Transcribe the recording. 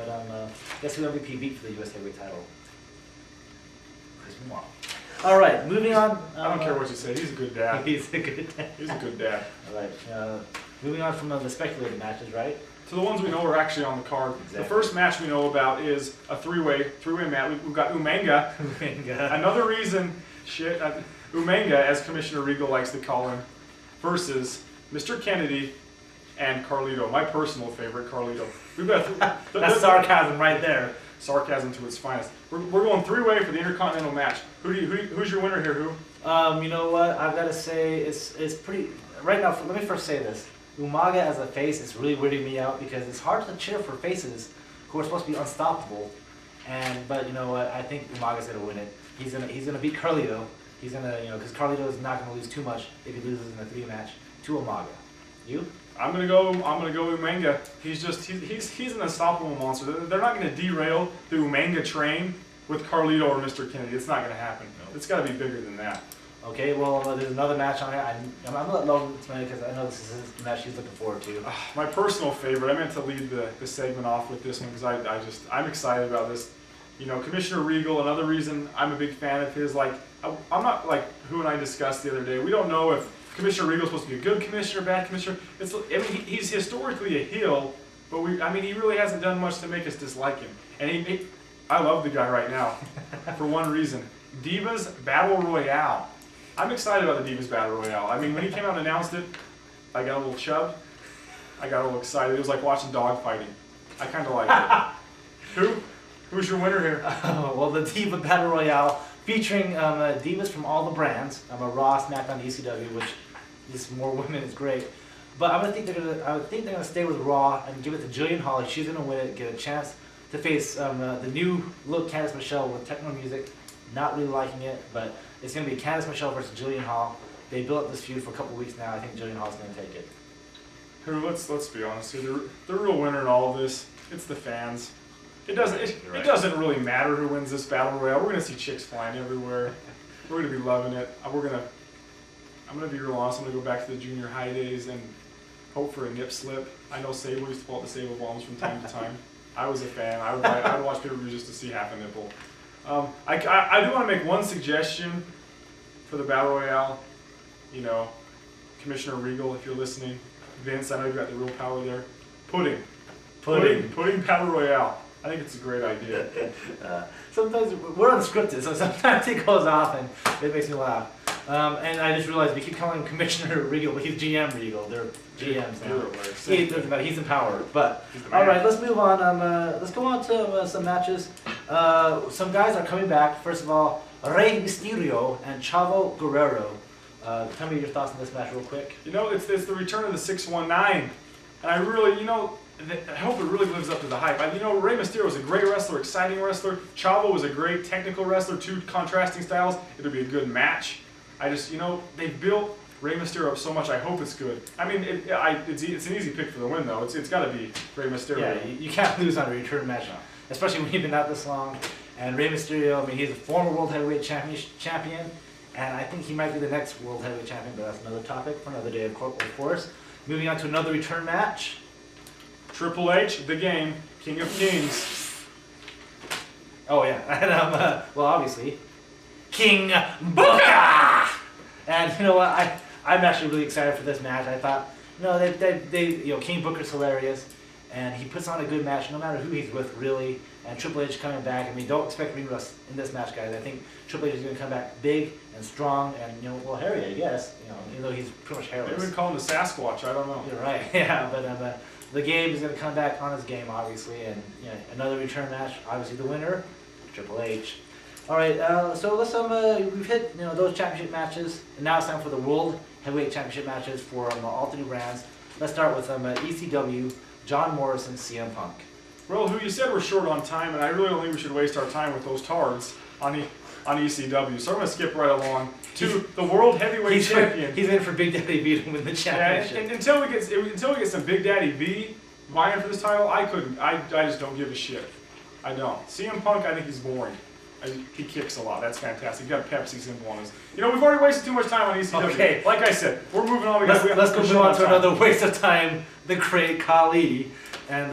But guess who MVP beat for the US heavyweight title? Chris Benoit. All right, moving on. I don't care what you say. He's a good dad. He's a good dad. He's a good dad. All right, moving on from the speculated matches, right? To the ones we know are actually on the card. Exactly. The first match we know about is a three-way match. We've got Umenga. Another reason, Umenga, as Commissioner Regal likes to call him, versus Mr. Kennedy and Carlito. My personal favorite, Carlito. We've got That's sarcasm right there. Sarcasm to its finest. We're going three-way for the Intercontinental match. Who's your winner here? Who? You know what? I've got to say it's pretty. Right now, let me first say this. Umaga as a face is really weirding me out because it's hard to cheer for faces who are supposed to be unstoppable. But you know what? I think Umaga's gonna win it. He's gonna beat Carlito. He's gonna because Carlito is not gonna lose too much if he loses in a 3 match to Umaga. You? I'm gonna go Umenga. He's an unstoppable monster. They're not gonna derail the Umenga train with Carlito or Mr. Kennedy. It's not gonna happen. No. It's got to be bigger than that. Okay, well, there's another match on here. I'm going to let Logan explain because I know this is his match he's looking forward to. My personal favorite. I meant to lead the segment off with this one because I'm excited about this. You know, Commissioner Regal. Another reason I'm a big fan of his. Like, I'm not like who and I discussed the other day. We don't know if Commissioner Regal's supposed to be a good commissioner, bad commissioner. He's historically a heel, but he really hasn't done much to make us dislike him. And I love the guy right now for one reason: Divas Battle Royale. I'm excited about the Divas Battle Royale. I mean, when he came out and announced it, I got a little chubbed. I got a little excited. It was like watching dog fighting. I kind of liked it. Who's your winner here? Well, the Diva Battle Royale featuring divas from all the brands. Raw, SmackDown, ECW, which is more women is great. But I would think they're gonna stay with Raw and give it to Jillian Hall. She's gonna win it, get a chance to face the new look Candice Michelle with techno music. Not really liking it, but it's going to be Candice Michelle versus Jillian Hall. They built up this feud for a couple weeks now. I think Jillian Hall's going to take it. Let's be honest here. The real winner in all of this, it's the fans. It doesn't really matter who wins this battle royale. We're going to see chicks flying everywhere. We're going to be loving it. I'm going to be real honest. I'm going to go back to the junior high days and hope for a nip slip. I know Sable used to pull out the Sable bombs from time to time. I was a fan. I would watch pay-per-views just to see half a nipple. I do want to make one suggestion for the Battle Royale. You know, Commissioner Regal, if you're listening. Vince, I know you've got the real power there. Pudding Battle Royale. I think it's a great idea. Sometimes we're unscripted, so sometimes it goes off and it makes me laugh. And I just realized we keep calling him Commissioner Regal, but he's GM Regal. They're GMs now. He's in power. But all right, let's move on. Let's go on to some matches. Some guys are coming back. First of all, Rey Mysterio and Chavo Guerrero. Tell me your thoughts on this match real quick. You know, it's the return of the 619, and I really, I hope it really lives up to the hype. Rey Mysterio was a great wrestler, exciting wrestler. Chavo was a great technical wrestler, 2 contrasting styles. It'll be a good match. They built Rey Mysterio up so much. I hope it's good. I mean, it's an easy pick for the win, though. It's got to be Rey Mysterio. Yeah, you can't lose on a return match, especially when you've been out this long. And Rey Mysterio, he's a former World Heavyweight Champion, and I think he might be the next World Heavyweight Champion, but that's another topic for another day, of course. Moving on to another return match. Triple H, the game, King of Kings. Oh, yeah. And, well, obviously, King Booker! And you know what? I'm actually really excited for this match. I thought, King Booker's hilarious, and he puts on a good match no matter who he's with, really. And Triple H coming back. Don't expect ring rust in this match, guys. I think Triple H is going to come back big and strong and, hairy, I guess. Even though he's pretty much hairless. Maybe we call him the Sasquatch. I don't know. You're right. Yeah, but the game is going to come back on his game, obviously, and another return match. Obviously, the winner, Triple H. All right, so let's we've hit those championship matches, and now it's time for the World Heavyweight Championship matches for all 3 brands. Let's start with ECW, John Morrison, CM Punk. Well, who you said we're short on time, and I really don't think we should waste our time with those tards on ECW. So I'm going to skip right along to the World Heavyweight Champion. He's in for Big Daddy V to win the championship. Yeah, and until we get some Big Daddy V vying for this title, I just don't give a shit. I don't. CM Punk, I think he's boring. He kicks a lot. That's fantastic. He got a Pepsi symbol on his. We've already wasted too much time on ECW. Okay. Like I said, we're moving on. Let's go move on to another waste of time. The Great Khali and.